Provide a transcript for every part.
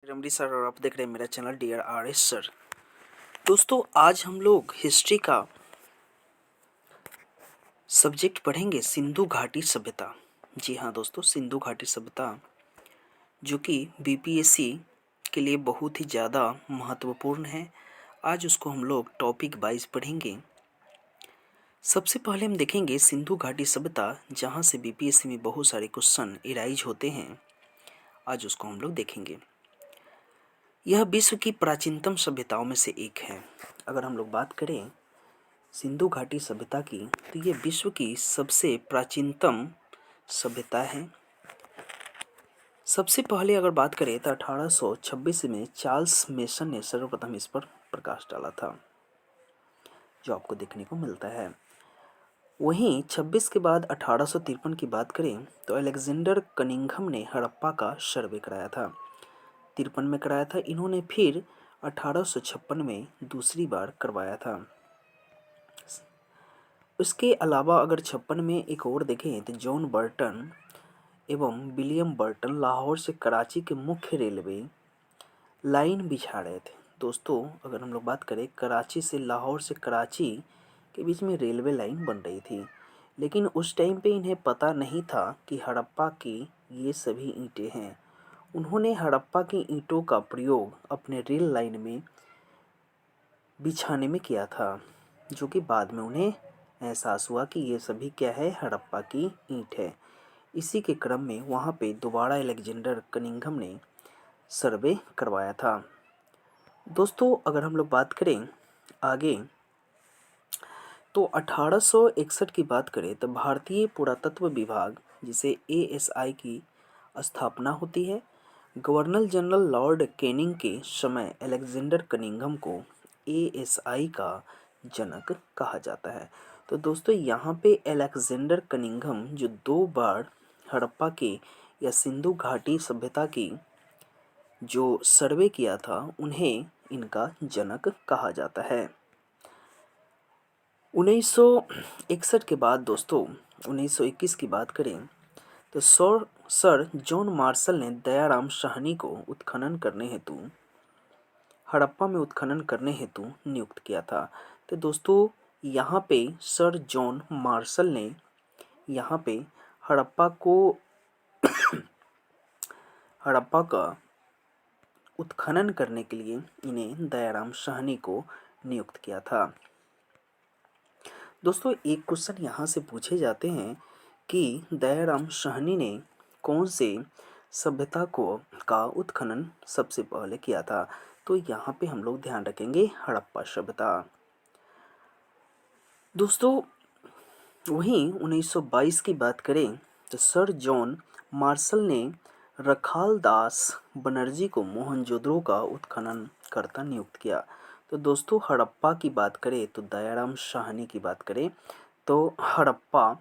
रमड़ी sir और आप देख रहे हैं मेरा channel dear R S sir. दोस्तों आज हम लोग हिस्ट्री का सब्जेक्ट पढ़ेंगे सिंधु घाटी सभ्यता। जी हाँ दोस्तों, सिंधु घाटी सभ्यता जो कि बीपीएससी के लिए बहुत ही ज़्यादा महत्वपूर्ण है। आज उसको हम लोग टॉपिक वाइज पढ़ेंगे। सबसे पहले हम देखेंगे सिंधु घाटी सभ्यता, जहाँ से बीपीएससी में बहुत सारे क्वेश्चन इराइज होते हैं। आज उसको हम लोग देखेंगे। यह विश्व की प्राचीनतम सभ्यताओं में से एक है। अगर हम लोग बात करें सिंधु घाटी सभ्यता की, तो ये विश्व की सबसे प्राचीनतम सभ्यता है। सबसे पहले अगर बात करें तो 1826 में चार्ल्स मेसन ने सर्वप्रथम इस पर प्रकाश डाला था, जो आपको देखने को मिलता है। वहीं 26 के बाद 1853 की बात करें तो अलेक्जेंडर कनिंघम ने हड़प्पा का सर्वे कराया था। 53 में कराया था इन्होंने, फिर 1856 में दूसरी बार करवाया था। उसके अलावा अगर 56 में एक और देखें तो जॉन बर्टन एवं विलियम बर्टन लाहौर से कराची के मुख्य रेलवे लाइन बिछा रहे थे। दोस्तों अगर हम लोग बात करें कराची से लाहौर से कराची के बीच में रेलवे लाइन बन रही थी, लेकिन उस टाइम पे इन्हें पता नहीं था कि हड़प्पा की ये सभी ईंटें हैं। उन्होंने हड़प्पा की ईंटों का प्रयोग अपने रेल लाइन में बिछाने में किया था, जो कि बाद में उन्हें एहसास हुआ कि ये सभी क्या है, हड़प्पा की ईंट है। इसी के क्रम में वहाँ पे दोबारा अलेक्जेंडर कनिंघम ने सर्वे करवाया था। दोस्तों अगर हम लोग बात करें आगे तो 1861 की बात करें तो भारतीय पुरातत्व विभाग, जिसे एएसआई की स्थापना होती है। गवर्नर जनरल लॉर्ड कैनिंग के समय अलेक्जेंडर कनिंघम को एएसआई का जनक कहा जाता है। तो दोस्तों यहाँ पे अलेक्जेंडर कनिंघम जो 2 बार हड़प्पा के या सिंधु घाटी सभ्यता की जो सर्वे किया था, उन्हें इनका जनक कहा जाता है। 1961 के बाद दोस्तों 1921 की बात करें तो सर जॉन मार्शल ने दयाराम साहनी को उत्खनन करने हेतु हड़प्पा में उत्खनन करने हेतु नियुक्त किया था। तो दोस्तों यहाँ पे सर जॉन मार्शल ने यहाँ पे हड़प्पा का उत्खनन करने के लिए इन्हें दयाराम साहनी को नियुक्त किया था। दोस्तों एक क्वेश्चन यहाँ से पूछे जाते हैं कि दयाराम साहनी ने कौन से सभ्यता का उत्खनन सबसे पहले किया था। तो यहाँ पे हम लोग ध्यान रखेंगे हड़प्पा सभ्यता। दोस्तों वहीं 1922 की बात करें तो सर जॉन मार्शल ने रखालदास बनर्जी को मोहनजोदड़ो का उत्खनन करता नियुक्त किया। तो दोस्तों हड़प्पा की बात करें तो दयाराम साहनी की बात करें तो हड़प्पा,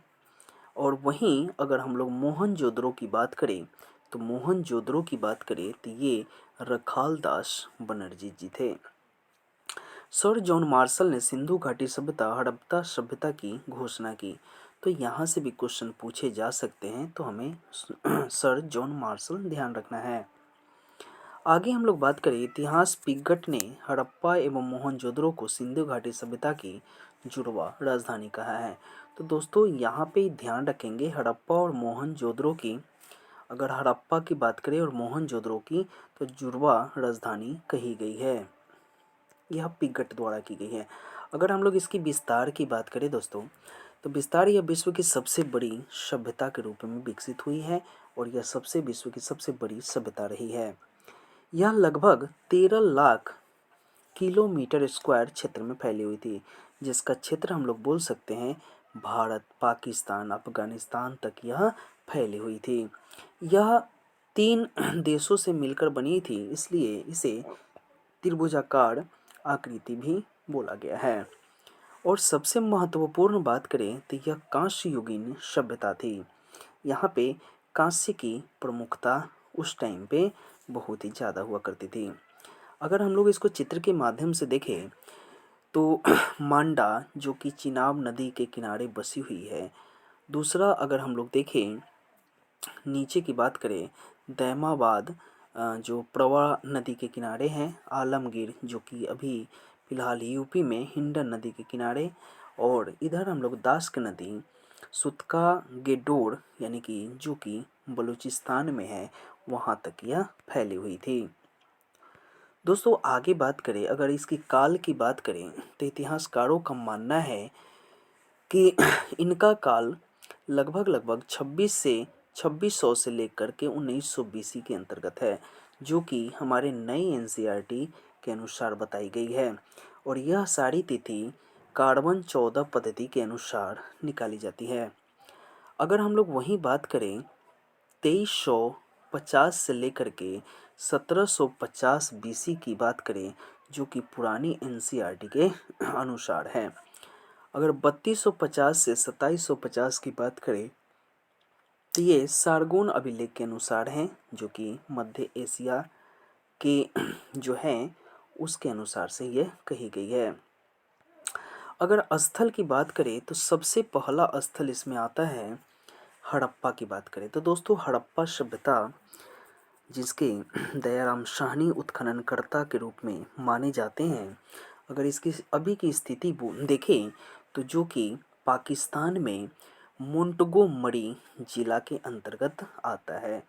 और वहीं अगर हम लोग मोहनजोदड़ो की बात करें तो मोहनजोदड़ो की बात करें तो ये रखालदास बनर्जी जी थे। सर जॉन मार्शल ने सिंधु घाटी सभ्यता हड़प्पा सभ्यता की घोषणा की। तो यहाँ से भी क्वेश्चन पूछे जा सकते हैं, तो हमें सर जॉन मार्शल ध्यान रखना है। आगे हम लोग बात करें इतिहास पिगट ने हड़प्पा एवं मोहनजोदड़ो को सिंधु घाटी सभ्यता की जुड़वा राजधानी कहा है। तो दोस्तों यहाँ पे ध्यान रखेंगे हड़प्पा और मोहनजोदड़ो की, अगर हड़प्पा की बात करें और मोहनजोदड़ो की तो जुड़वा राजधानी कही गई है। यह पिगट द्वारा की गई है। अगर हम लोग इसकी विस्तार की बात करें दोस्तों, तो विस्तार यह विश्व की सबसे बड़ी सभ्यता के रूप में विकसित हुई है और यह विश्व की सबसे बड़ी सभ्यता रही है। यह लगभग 13 लाख किलोमीटर स्क्वायर क्षेत्र में फैली हुई थी, जिसका क्षेत्र हम लोग बोल सकते हैं भारत, पाकिस्तान, अफगानिस्तान तक यह फैली हुई थी। यह 3 देशों से मिलकर बनी थी, इसलिए इसे त्रिभुजाकार आकृति भी बोला गया है। और सबसे महत्वपूर्ण बात करें तो यह कांस्य युगीन सभ्यता थी। यहाँ पे कांस्य की प्रमुखता उस टाइम पे बहुत ही ज़्यादा हुआ करती थी। अगर हम लोग इसको चित्र के माध्यम से देखें तो मांडा जो कि चिनाब नदी के किनारे बसी हुई है। दूसरा अगर हम लोग देखें नीचे की बात करें दैमाबाद जो प्रवाह नदी के किनारे हैं, आलमगीर जो कि अभी फ़िलहाल यूपी में हिंडन नदी के किनारे, और इधर हम लोग दास्क नदी सुतका गेडोर यानी कि जो कि बलूचिस्तान में है, वहाँ तक यह फैली हुई थी। दोस्तों आगे बात करें, अगर इसकी काल की बात करें तो इतिहासकारों का मानना है कि इनका काल लगभग 2600 से लेकर के 1900 बीसी के अंतर्गत है, जो कि हमारे नई एनसीईआरटी के अनुसार बताई गई है। और यह सारी तिथि कार्बन 14 पद्धति के अनुसार निकाली जाती है। अगर हम लोग वहीं बात करें 2350 से लेकर के 1750 बीसी की बात करें, जो कि पुरानी एनसीईआरटी के अनुसार है। अगर 3250 से 2750 की बात करें तो ये सारगोन अभिलेख के अनुसार हैं, जो कि मध्य एशिया के जो हैं उसके अनुसार से यह कही गई है। अगर स्थल की बात करें तो सबसे पहला स्थल इसमें आता है हड़प्पा की बात करें तो दोस्तों हड़प्पा सभ्यता, जिसके दयाराम साहनी उत्खननकर्ता के रूप में माने जाते हैं, अगर इसकी अभी की स्थिति देखें तो जो कि पाकिस्तान में मोंटगोमरी जिला के अंतर्गत आता है,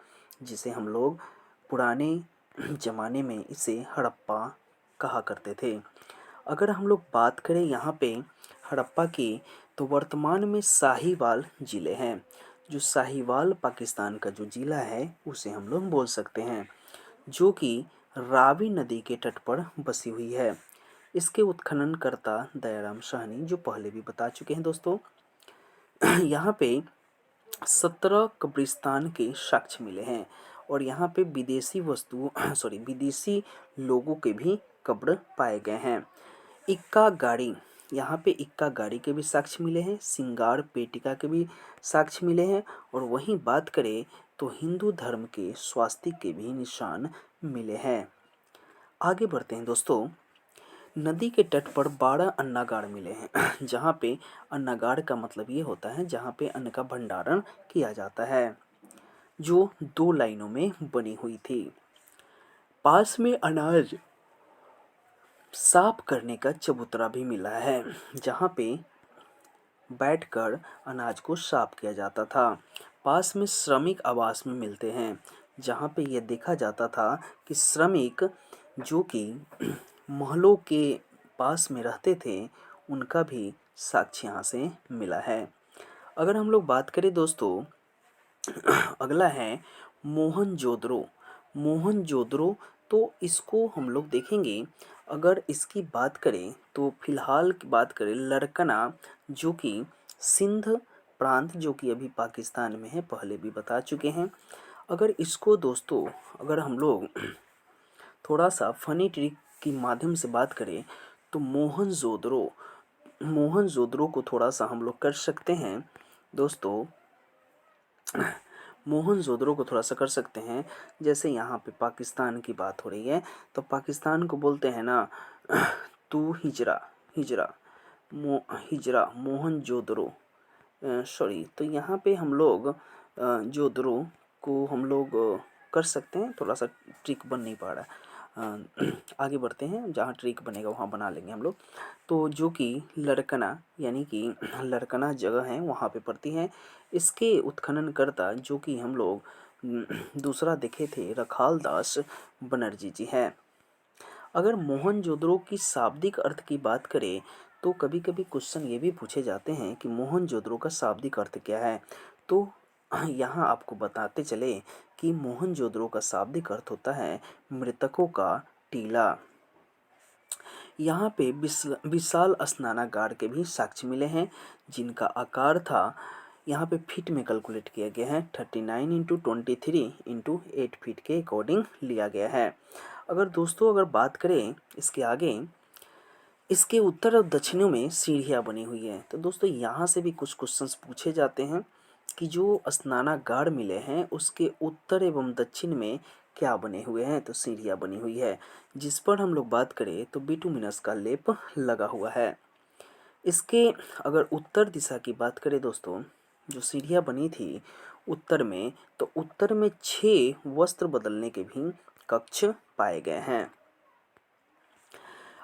जिसे हम लोग पुराने ज़माने में इसे हड़प्पा कहा करते थे। अगर हम लोग बात करें यहाँ पे हड़प्पा की, तो वर्तमान में साहिवाल ज़िले हैं। जो साहिवाल पाकिस्तान का जो ज़िला है उसे हम लोग बोल सकते हैं, जो कि रावी नदी के तट पर बसी हुई है। इसके उत्खननकर्ता दयाराम साहनी, जो पहले भी बता चुके हैं दोस्तों। यहाँ पे 17 कब्रिस्तान के साक्ष्य मिले हैं, और यहाँ पे विदेशी विदेशी लोगों के भी कब्र पाए गए हैं। इक्का गाड़ी, यहाँ पे इक्का गाड़ी के भी साक्ष्य मिले हैं, सिंगार पेटिका के भी साक्ष्य मिले हैं, और वहीं बात करें तो हिंदू धर्म के स्वास्तिक के भी निशान मिले हैं। आगे बढ़ते हैं दोस्तों। नदी के तट पर 12 अन्नागार मिले हैं जहाँ पे अन्नागार का मतलब ये होता है जहाँ पे अन्न का भंडारण किया जाता है, जो 2 लाइनों में बनी हुई थी। पास में अनाज साफ करने का चबूतरा भी मिला है, जहाँ पे बैठकर अनाज को साफ किया जाता था। पास में श्रमिक आवास में मिलते हैं, जहाँ पे यह देखा जाता था कि श्रमिक जो कि महलों के पास में रहते थे, उनका भी साक्ष्य यहाँ से मिला है। अगर हम लोग बात करें दोस्तों, अगला है मोहनजोदड़ो। मोहनजोदड़ो, तो इसको हम लोग देखेंगे। अगर इसकी बात करें तो फिलहाल की बात करें लड़कना, जो कि सिंध प्रांत, जो कि अभी पाकिस्तान में है, पहले भी बता चुके हैं। अगर इसको दोस्तों, अगर हम लोग थोड़ा सा फनी ट्रिक के माध्यम से बात करें तो मोहनजोदड़ो को थोड़ा सा हम लोग कर सकते हैं दोस्तों। मोहनजोदड़ो को थोड़ा सा कर सकते हैं, जैसे यहाँ पे पाकिस्तान की बात हो रही है तो पाकिस्तान को बोलते हैं ना तू हिजरा हिजरा हिजरा मोहनजोदड़ो, तो यहाँ पे हम लोग जोदड़ो को हम लोग कर सकते हैं। थोड़ा सा ट्रिक बन नहीं पा रहा है। आगे बढ़ते हैं, जहाँ ट्रिक बनेगा वहाँ बना लेंगे हम लोग। तो जो कि लड़कना, यानी कि लड़कना जगह है, वहाँ पे पड़ती है। इसके उत्खननकर्ता जो कि हम लोग दूसरा देखे थे रखाल दास बनर्जी जी हैं। अगर मोहनजोदड़ो की शाब्दिक अर्थ की बात करें तो कभी कभी क्वेश्चन ये भी पूछे जाते हैं कि मोहनजोदड़ो का शाब्दिक अर्थ क्या है। तो यहाँ आपको बताते चले कि मोहनजोदड़ो का शाब्दिक अर्थ होता है मृतकों का टीला। यहाँ पे विशाल स्नानागार के भी साक्ष्य मिले हैं, जिनका आकार था, यहाँ पे फीट में कैलकुलेट किया गया है, 39x23x8 फीट के अकॉर्डिंग लिया गया है। अगर बात करें इसके आगे, इसके उत्तर और दक्षिणों में सीढ़ियाँ बनी हुई हैं। तो दोस्तों यहाँ से भी कुछ क्वेश्चंस पूछे जाते हैं कि जो स्नानागार मिले हैं उसके उत्तर एवं दक्षिण में क्या बने हुए हैं, तो सीढ़ियाँ बनी हुई है, जिस पर हम लोग बात करें तो बिटुमिनस का लेप लगा हुआ है। इसके अगर उत्तर दिशा की बात करें दोस्तों, जो सीढ़ियाँ बनी थी उत्तर में, तो उत्तर में 6 वस्त्र बदलने के भी कक्ष पाए गए हैं।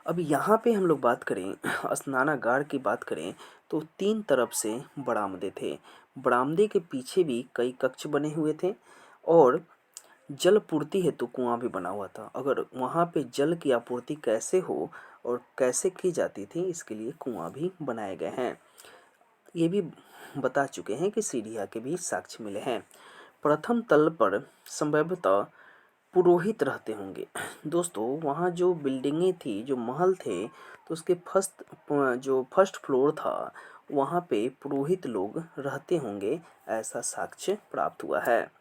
अब यहाँ पे हम लोग बात करें स्नानागार की बात करें तो 3 तरफ से बरामदे थे। बरामदे के पीछे भी कई कक्ष बने हुए थे और जल पूर्ति हेतु कुआं भी बना हुआ था। अगर वहाँ पे जल की आपूर्ति कैसे हो और कैसे की जाती थी, इसके लिए कुआं भी बनाए गए हैं। ये भी बता चुके हैं कि सीढ़ियाँ के भी साक्ष्य मिले हैं। प्रथम तल पर संभवतः पुरोहित रहते होंगे। दोस्तों वहाँ जो बिल्डिंगें थी, जो महल थे, तो उसके फर्स्ट फ्लोर था, वहाँ पे पुरोहित लोग रहते होंगे, ऐसा साक्ष्य प्राप्त हुआ है।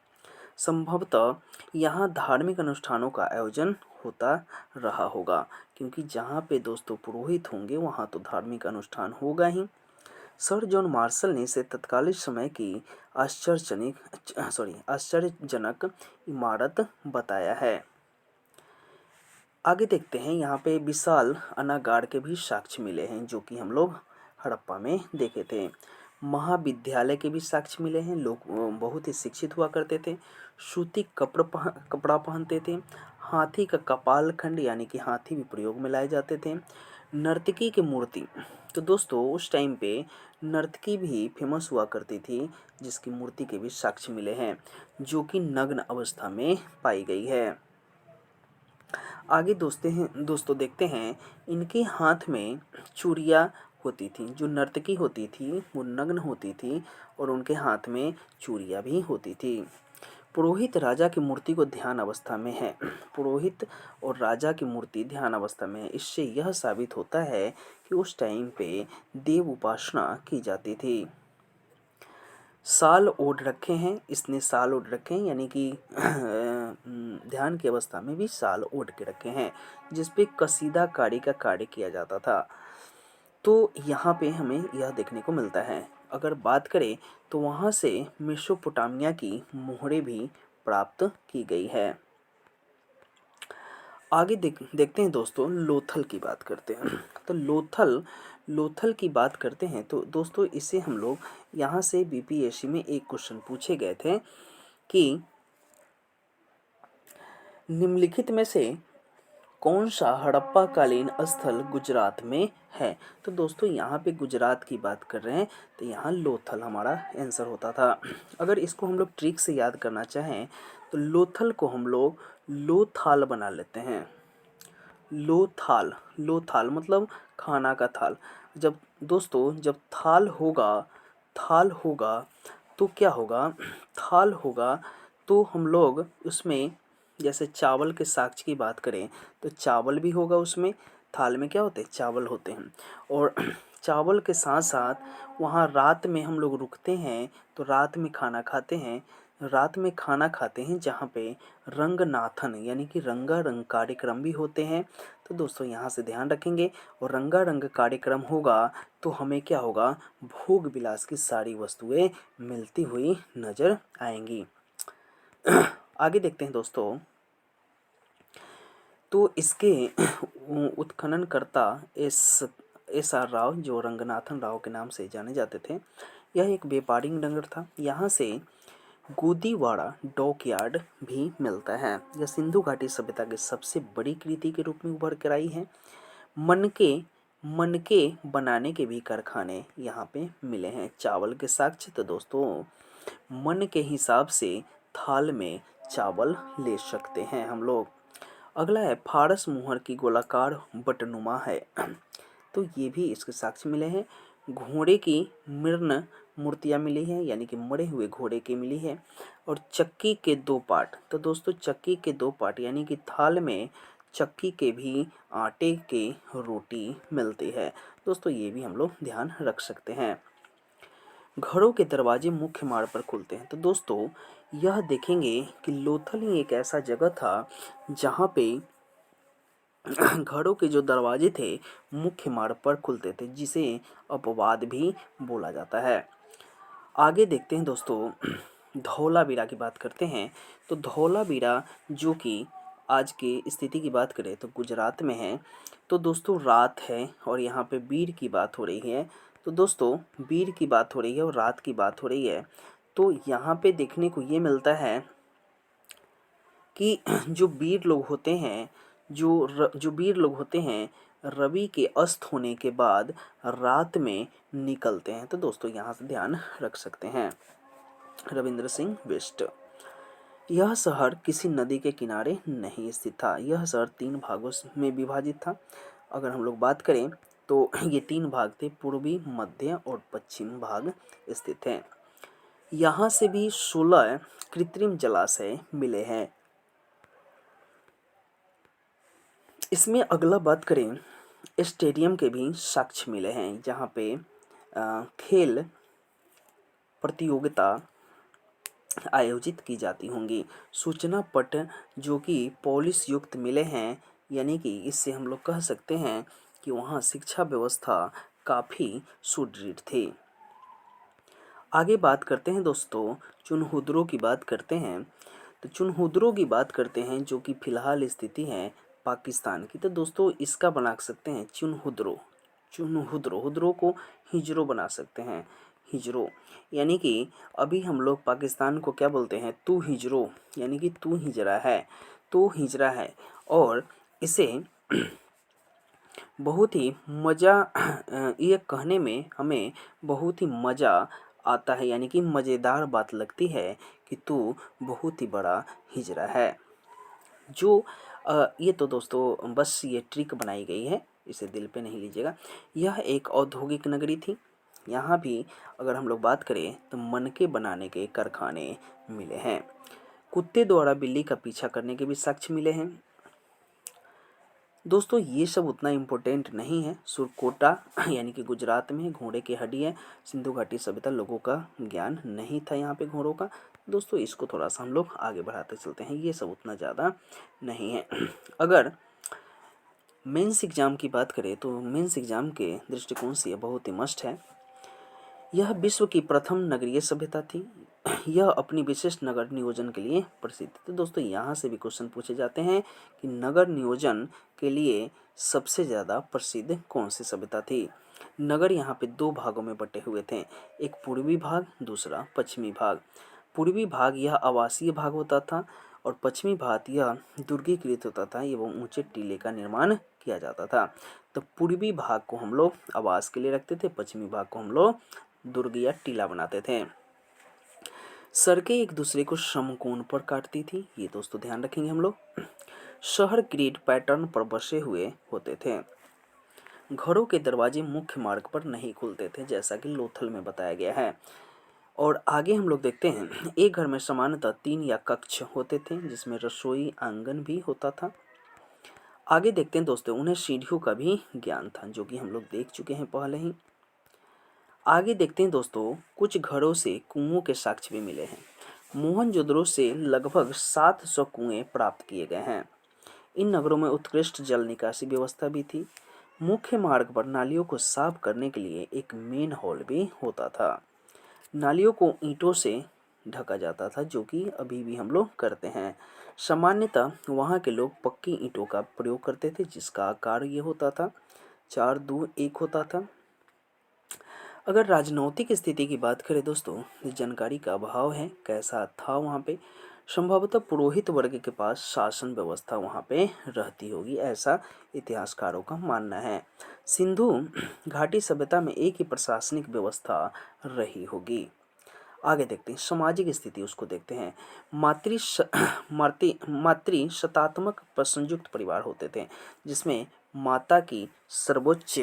संभवतः यहाँ धार्मिक अनुष्ठानों का आयोजन होता रहा होगा, क्योंकि जहाँ पे दोस्तों पुरोहित होंगे वहाँ तो धार्मिक अनुष्ठान होगा ही। सर जॉन मार्शल ने इसे तत्कालीन समय की आश्चर्यजनक इमारत बताया है। आगे देखते हैं, यहाँ पे विशाल अनागार के भी साक्ष्य मिले हैं, जो कि हम लोग हड़प्पा में देखे थे। महाविद्यालय के भी साक्ष्य मिले हैं। लोग बहुत ही शिक्षित हुआ करते थे। सूती कपड़ा पहनते थे। हाथी का कपाल खंड यानी कि हाथी भी प्रयोग में लाए जाते थे। नर्तकी की मूर्ति, तो दोस्तों उस टाइम पे नर्तकी भी फेमस हुआ करती थी, जिसकी मूर्ति के भी साक्ष्य मिले हैं, जो कि नग्न अवस्था में पाई गई है। आगे दोस्तों देखते हैं, इनके हाथ में चूड़ियाँ होती थी। जो नर्तकी होती थी वो नग्न होती थी और उनके हाथ में चूड़ियाँ भी होती थी। पुरोहित राजा की मूर्ति को ध्यान अवस्था में है। पुरोहित और राजा की मूर्ति ध्यान अवस्था में है। इससे यह साबित होता है कि उस टाइम पे देव उपासना की जाती थी। साल ओढ़ रखे हैं, इसने साल ओढ़ रखे हैं, यानी कि ध्यान की अवस्था में भी साल ओढ़ के रखे हैं, जिसपे कसीदाकारी का कार्य किया जाता था। तो यहाँ पे हमें यह देखने को मिलता है। अगर बात करें तो वहाँ से मेसोपोटामिया की मोहरें भी प्राप्त की गई है। आगे देखते हैं दोस्तों, लोथल की बात करते हैं। तो लोथल की बात करते हैं तो दोस्तों इसे हम लोग यहाँ से बीपीएससी में एक क्वेश्चन पूछे गए थे कि निम्नलिखित में से कौन सा हड़प्पा कालीन स्थल गुजरात में है। तो दोस्तों यहाँ पे गुजरात की बात कर रहे हैं तो यहाँ लोथल हमारा आंसर होता था। अगर इसको हम लोग ट्रिक से याद करना चाहें तो लोथल को हम लोग लोथाल बना लेते हैं। लोथाल मतलब खाना का थाल। जब दोस्तों जब थाल होगा तो क्या होगा, थाल होगा तो हम लोग उसमें जैसे चावल के साक्ष्य की बात करें तो चावल भी होगा उसमें। थाल में क्या होते हैं, चावल होते हैं। और चावल के साथ साथ वहाँ रात में हम लोग रुकते हैं तो रात में खाना खाते हैं, जहाँ पे रंगनाथन यानी कि रंगारंग कार्यक्रम भी होते हैं। तो दोस्तों यहाँ से ध्यान रखेंगे, और रंगारंग कार्यक्रम होगा तो हमें क्या होगा, भोग विलास की सारी वस्तुएं मिलती हुई नजर आएंगी। आगे देखते हैं दोस्तों, तो इसके उत्खननकर्ता एस आर राव, जो रंगनाथन राव के नाम से जाने जाते थे, यह एक व्यापारी नगर था। यहाँ से गोदीवाड़ा डॉकयार्ड भी मिलता है। यह सिंधु घाटी सभ्यता की सबसे बड़ी कृति के रूप में उभर कर आई है। मनके बनाने के भी कारखाने यहाँ पे मिले हैं। चावल के साक्ष्य, तो दोस्तों मन के हिसाब से थाल में चावल ले सकते हैं हम लोग। अगला है फारस मुहर की गोलाकार बटनुमा है। तो ये भी इसके साक्ष्य मिले हैं। घोड़े की मृण मूर्तियाँ मिली हैं, यानी कि मरे हुए घोड़े की मिली है। और चक्की के 2 पार्ट, तो दोस्तों चक्की के 2 पार्ट यानी कि थाल में चक्की के भी आटे के रोटी मिलती है। दोस्तों ये भी हम लोग ध्यान रख सकते हैं। घरों के दरवाजे मुख्य मार्ग पर खुलते हैं। तो दोस्तों यह देखेंगे कि लोथल ही एक ऐसा जगह था जहाँ पे घरों के जो दरवाजे थे मुख्य मार्ग पर खुलते थे, जिसे अपवाद भी बोला जाता है। आगे देखते हैं दोस्तों, धौलावीरा की बात करते हैं। तो धौलावीरा जो कि आज की स्थिति की बात करें तो गुजरात में है। तो दोस्तों रात है और यहाँ पे वीर की बात हो रही है। तो दोस्तों वीर की बात हो रही है और रात की बात हो रही है। तो यहाँ पे देखने को ये मिलता है कि जो वीर लोग होते हैं, जो वीर लोग होते हैं रवि के अस्त होने के बाद रात में निकलते हैं। तो दोस्तों यहाँ से ध्यान रख सकते हैं। रविंद्र सिंह बिष्ट। यह शहर किसी नदी के किनारे नहीं स्थित था। यह शहर 3 भागों में विभाजित था। अगर हम लोग बात करें तो ये 3 भाग थे, पूर्वी, मध्य और पश्चिम भाग स्थित हैं। यहाँ से भी 16 कृत्रिम जलाशय मिले हैं। इसमें अगला बात करें, स्टेडियम के भी साक्ष्य मिले हैं जहाँ पे खेल प्रतियोगिता आयोजित की जाती होंगी। सूचना पट जो कि पॉलिश युक्त मिले हैं, यानी कि इससे हम लोग कह सकते हैं कि वहाँ शिक्षा व्यवस्था काफ़ी सुदृढ़ थी। आगे बात करते हैं दोस्तों, चुनहुद्रों की बात करते हैं। तो चुनहुद्रों की बात करते हैं जो कि फिलहाल स्थिति है पाकिस्तान की। तो दोस्तों इसका बना सकते हैं चुनहुद्रों, हुद्रों को हिजरों बना सकते हैं। हिजरों यानी कि अभी हम लोग पाकिस्तान को क्या बोलते हैं, तू हिजरों, यानी कि तू हिजरा है, तो हिजरा है। और इसे बहुत ही मज़ा ये कहने में हमें बहुत ही मज़ा आता है, यानी कि मज़ेदार बात लगती है कि तू बहुत ही बड़ा हिजरा है। जो ये तो दोस्तों बस ये ट्रिक बनाई गई है, इसे दिल पे नहीं लीजिएगा। यह एक औद्योगिक नगरी थी। यहाँ भी अगर हम लोग बात करें तो मनके बनाने के कारखाने मिले हैं। कुत्ते द्वारा बिल्ली का पीछा करने के भी साक्ष्य मिले हैं। दोस्तों ये सब उतना इम्पोर्टेंट नहीं है। सुरकोटा यानी कि गुजरात में घोड़े की हड्डी है। सिंधु घाटी सभ्यता, लोगों का ज्ञान नहीं था यहाँ पे घोड़ों का। दोस्तों इसको थोड़ा सा हम लोग आगे बढ़ाते चलते हैं, ये सब उतना ज़्यादा नहीं है। अगर मेंस एग्जाम की बात करें तो मेंस एग्जाम के दृष्टिकोण से यह बहुत ही मस्ट है। यह विश्व की प्रथम नगरीय सभ्यता थी। यह अपनी विशिष्ट नगर नियोजन के लिए प्रसिद्ध थी। तो दोस्तों यहाँ से भी क्वेश्चन पूछे जाते हैं कि नगर नियोजन के लिए सबसे ज़्यादा प्रसिद्ध कौन सी सभ्यता थी। नगर यहाँ पे 2 भागों में बटे हुए थे, एक पूर्वी भाग, दूसरा पश्चिमी भाग। पूर्वी भाग यह आवासीय भाग होता था और पश्चिमी भाग यह दुर्गीकृत होता था एवं ऊंचे टीले का निर्माण किया जाता था। तो पूर्वी भाग को हम लोग आवास के लिए रखते थे, पश्चिमी भाग को हम लोग दुर्ग या टीला बनाते थे। सड़कें एक दूसरे को समकोण पर काटती थी, ये दोस्तों ध्यान रखेंगे हम लोग। शहर ग्रिड पैटर्न पर बसे हुए होते थे। घरों के दरवाजे मुख्य मार्ग पर नहीं खुलते थे, जैसा कि लोथल में बताया गया है। और आगे हम लोग देखते हैं, एक घर में सामान्यतः 3 या कक्ष होते थे जिसमें रसोई आंगन भी होता था। आगे देखते हैं दोस्तों, उन्हें सीढ़ियों का भी ज्ञान था जो कि हम लोग देख चुके हैं पहले ही। आगे देखते हैं दोस्तों, कुछ घरों से कुओं के साक्ष्य भी मिले हैं। मोहनजोदड़ो से लगभग 700 कुएं प्राप्त किए गए हैं। इन नगरों में उत्कृष्ट जल निकासी व्यवस्था भी थी। मुख्य मार्ग पर नालियों को साफ करने के लिए एक मेन हॉल भी होता था। नालियों को ईंटों से ढका जाता था जो कि अभी भी हम लोग करते हैं। सामान्यतः वहाँ के लोग पक्की ईंटों का प्रयोग करते थे जिसका आकार ये होता था, 4-2-1 होता था। अगर राजनैतिक स्थिति की बात करें दोस्तों, जानकारी का अभाव है, कैसा था वहाँ पे। संभवतः पुरोहित वर्ग के पास शासन व्यवस्था वहाँ पे रहती होगी, ऐसा इतिहासकारों का मानना है। सिंधु घाटी सभ्यता में एक ही प्रशासनिक व्यवस्था रही होगी। आगे देखते हैं सामाजिक स्थिति, उसको देखते हैं। मातृ शतात्मक संयुक्त परिवार होते थे जिसमें माता की सर्वोच्च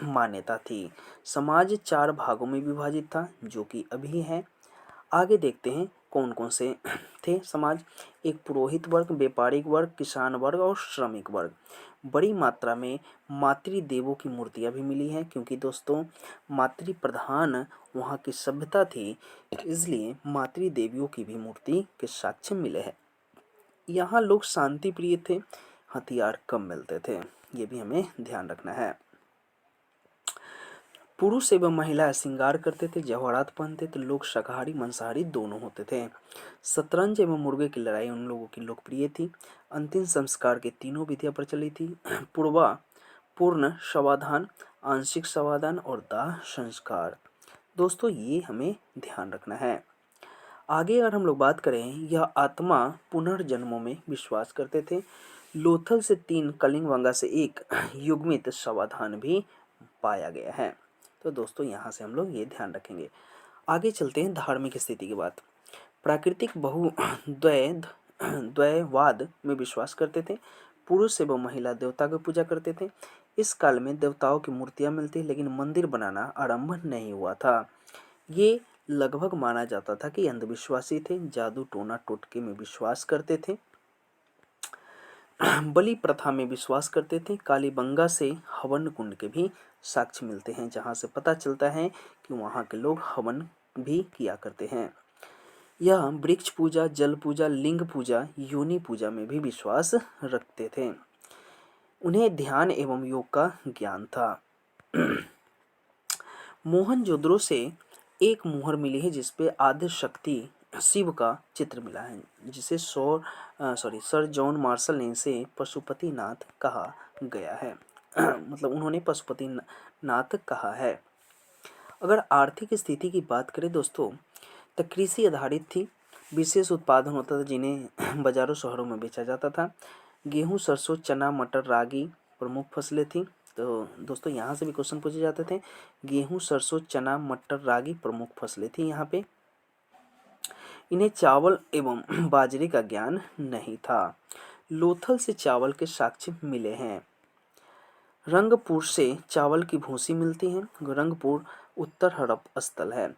मान्यता थी। समाज 4 भागों में विभाजित था जो कि अभी है। आगे देखते हैं कौन कौन से थे समाज। एक पुरोहित वर्ग, व्यापारिक वर्ग, किसान वर्ग और श्रमिक वर्ग। बड़ी मात्रा में मातृदेवों की मूर्तियां भी मिली हैं क्योंकि दोस्तों मातृ प्रधान वहाँ की सभ्यता थी, इसलिए मातृदेवियों की भी मूर्ति के साक्ष्य मिले हैं। यहाँ लोग शांति प्रिय थे, हथियार कम मिलते थे, ये भी हमें ध्यान रखना है। पुरुष एवं महिला श्रृंगार करते थे, जवाहरात पहनते थे। लोग शाकाहारी मांसाहारी दोनों होते थे। शतरंज एवं मुर्गे की लड़ाई उन लोगों की लोकप्रिय थी। अंतिम संस्कार के तीनों विधियां प्रचलित थी, पूर्ण समाधान, आंशिक समाधान और दाह संस्कार। दोस्तों ये हमें ध्यान रखना है। आगे अगर हम लोग बात करें, यह आत्मा पुनर्जन्मों में विश्वास करते थे। लोथल से 3, कलिंगवंगा से 1 युग्मित समाधान भी पाया गया है। तो दोस्तों यहाँ से हम लोग ये ध्यान रखेंगे। आगे चलते हैं धार्मिक स्थिति की बात। प्राकृतिक द्वयवाद में विश्वास करते थे। पुरुष एवं महिला देवता की पूजा करते थे। इस काल में देवताओं की मूर्तियां मिलती, लेकिन मंदिर बनाना आरंभ नहीं हुआ था। ये लगभग माना जाता था कि अंधविश्वासी थे, जादू टोना टोटके में विश्वास करते थे, बलि प्रथा में विश्वास करते थे। कालीबंगा से हवन कुंड के भी साक्ष्य मिलते हैं, जहां से पता चलता है कि वहां के लोग हवन भी किया करते हैं। यह वृक्ष पूजा, जल पूजा, लिंग पूजा, योनि पूजा में भी विश्वास रखते थे। उन्हें ध्यान एवं योग का ज्ञान था। मोहनजोदड़ो से एक मुहर मिली है जिसपे आदि शक्ति शिव का चित्र मिला है, जिसे सर जॉन मार्शल ने इसे पशुपतिनाथ कहा गया है। मतलब उन्होंने पशुपतिनाथ कहा है। अगर आर्थिक स्थिति की बात करें दोस्तों, तो कृषि आधारित थी। विशेष उत्पादन होता था जिन्हें बाजारों शहरों में बेचा जाता था। गेहूं, सरसों, चना, मटर, रागी प्रमुख फसलें थी। तो दोस्तों यहाँ से भी क्वेश्चन पूछे जाते थे। गेहूं, सरसों, चना, मटर, रागी प्रमुख फसलें थी यहाँ पे। इन्हें चावल एवं बाजरे का ज्ञान नहीं था। लोथल से चावल के साक्ष्य मिले हैं। रंगपुर से चावल की भूसी मिलती है। रंगपुर उत्तर हड़प स्थल है।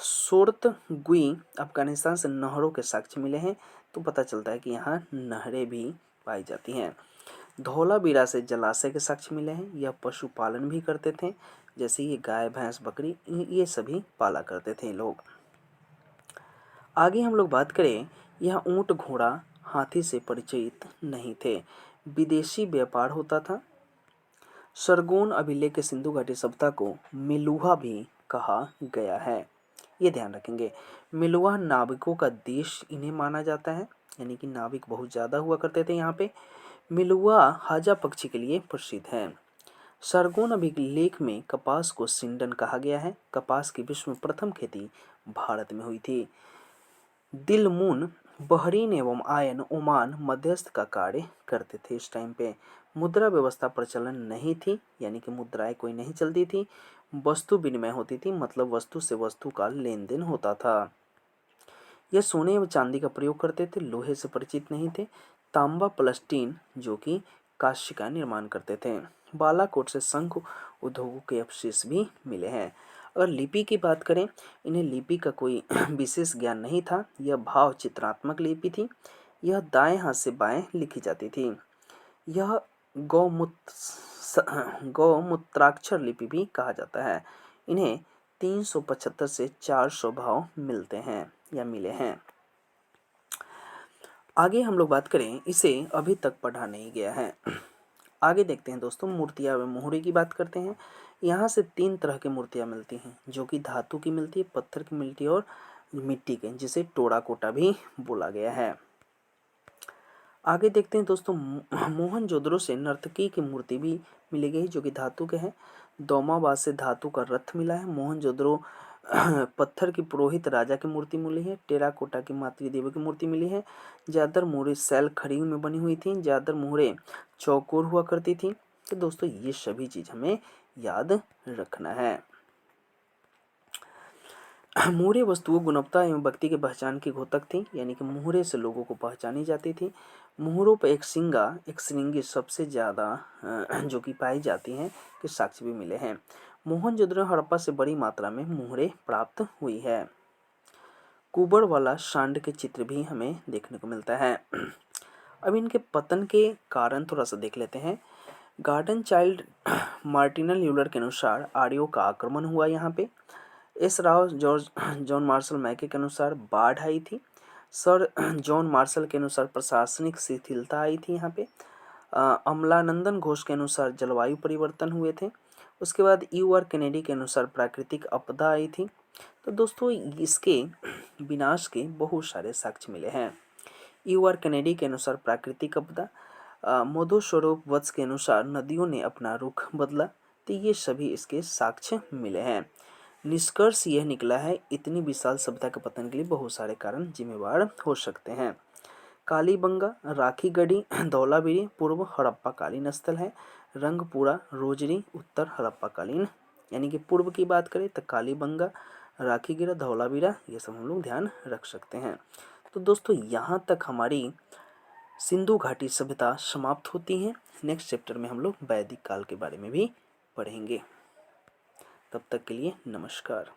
सोरतगुई अफगानिस्तान से नहरों के साक्ष्य मिले हैं, तो पता चलता है कि यहाँ नहरें भी पाई जाती हैं। धौलावीरा से जलाशय के साक्ष्य मिले हैं। यह पशुपालन भी करते थे, जैसे ये गाय, भैंस, बकरी, ये सभी पाला करते थे लोग। आगे हम लोग बात करें, यह ऊंट, घोड़ा, हाथी से परिचित नहीं थे। विदेशी व्यापार होता था। सरगोन अभिलेख के सिंधु घाटी सभ्यता को मिलुहा भी कहा गया है, ये ध्यान रखेंगे। मिलुहा नाविकों का देश इन्हें माना जाता है, यानी कि नाविक बहुत ज़्यादा हुआ करते थे यहाँ पे। मिलुहा हाजा पक्षी के लिए प्रसिद्ध है। सरगोन अभिलेख में कपास को सिंडन कहा गया है। कपास की विश्व में प्रथम खेती भारत में हुई थी। दिलमुन बहरीन एवं आयन ओमान मध्यस्थ का कार्य करते थे। इस टाइम पे मुद्रा व्यवस्था प्रचलन नहीं थी, यानी कि मुद्राएं कोई नहीं चलती थी। वस्तु विनिमय होती थी, मतलब वस्तु से वस्तु का लेन देन होता था। यह सोने एवं चांदी का प्रयोग करते थे, लोहे से परिचित नहीं थे। तांबा प्लस्टीन जो कि कांस्य का निर्माण करते थे। बालाकोट से शंख उद्योगों के अवशेष भी मिले हैं। अगर लिपि की बात करें, इन्हें लिपि का कोई विशेष ज्ञान नहीं था। यह भाव चित्रात्मक लिपि थी। यह दाएं हाथ से बाएं लिखी जाती थी। यह गौमूत्राक्षर लिपि भी कहा जाता है। इन्हें 375 से 400 भाव मिलते हैं या मिले हैं। आगे हम लोग बात करें, इसे अभी तक पढ़ा नहीं गया है। आगे देखते हैं दोस्तों, मूर्तियाँ व मोहरे की बात करते हैं। यहाँ से 3 तरह की मूर्तियाँ मिलती हैं, जो कि धातु की मिलती है, पत्थर की मिलती है और मिट्टी के, जिसे टोराकोटा भी बोला गया है। आगे देखते हैं दोस्तों, मोहनजोदड़ो से नर्तकी की मूर्ति भी मिली गई, जो कि धातु के हैं। दोमाबाद से धातु का रथ मिला है। मोहनजोदड़ो पत्थर की पुरोहित राजा की मूर्ति मिली है। टेराकोटा की मातृ देवी की मूर्ति मिली है। ज़्यादातर मोहरें सैल खड़ी में बनी हुई थी। ज़्यादातर मोहरें चौकोर हुआ करती थी। तो दोस्तों ये सभी चीज़ हमें याद रखना है। मोहरे वस्तुओं गुणवत्ता एवं व्यक्ति की पहचान की घोतक थी, यानी कि मोहरे से लोगों को पहचानी जाती थी। मोहरों पर एक श्रृंगी सबसे ज़्यादा जो कि पाई जाती हैं के साक्ष्य भी मिले हैं। मोहनजोदड़ो हड़प्पा से बड़ी मात्रा में मोहरें प्राप्त हुई है। कुबर वाला सांड के चित्र भी हमें देखने को मिलता है। अब इनके पतन के कारण थोड़ा सा देख लेते हैं। गार्डन चाइल्ड मार्टिनल यूलर के अनुसार आर्यों का आक्रमण हुआ यहाँ पे। एस राव जॉन मार्शल मैके के अनुसार बाढ़ आई थी। सर जॉन मार्शल के अनुसार प्रशासनिक शिथिलता आई थी यहाँ पे। अमलानंदन घोष के अनुसार जलवायु परिवर्तन हुए थे। उसके बाद यू आर कैनेडी के अनुसार प्राकृतिक आपदा आई थी। तो दोस्तों इसके विनाश के बहुत सारे साक्ष्य मिले हैं। यू आर कैनेडी के अनुसार प्राकृतिक आपदा, मधुस्वरूप वत्स के अनुसार नदियों ने अपना रुख बदला। तो ये सभी इसके साक्ष्य मिले हैं। निष्कर्ष यह निकला है, इतनी विशाल सभ्यता के पतन के लिए बहुत सारे कारण जिम्मेवार हो सकते हैं। कालीबंगा, राखीगढ़ी, धौलावीरी पूर्व हड़प्पा कालीन स्थल है। रंगपुरा, रोजरी उत्तर हड़प्पा कालीन, यानी कि पूर्व की बात करें तो कालीबंगा, राखीगढ़, धौलावीरा ये सब हम लोग ध्यान रख सकते हैं। तो दोस्तों यहाँ तक हमारी सिंधु घाटी सभ्यता समाप्त होती है। नेक्स्ट चैप्टर में हम लोग वैदिक काल के बारे में भी पढ़ेंगे। तब तक के लिए नमस्कार।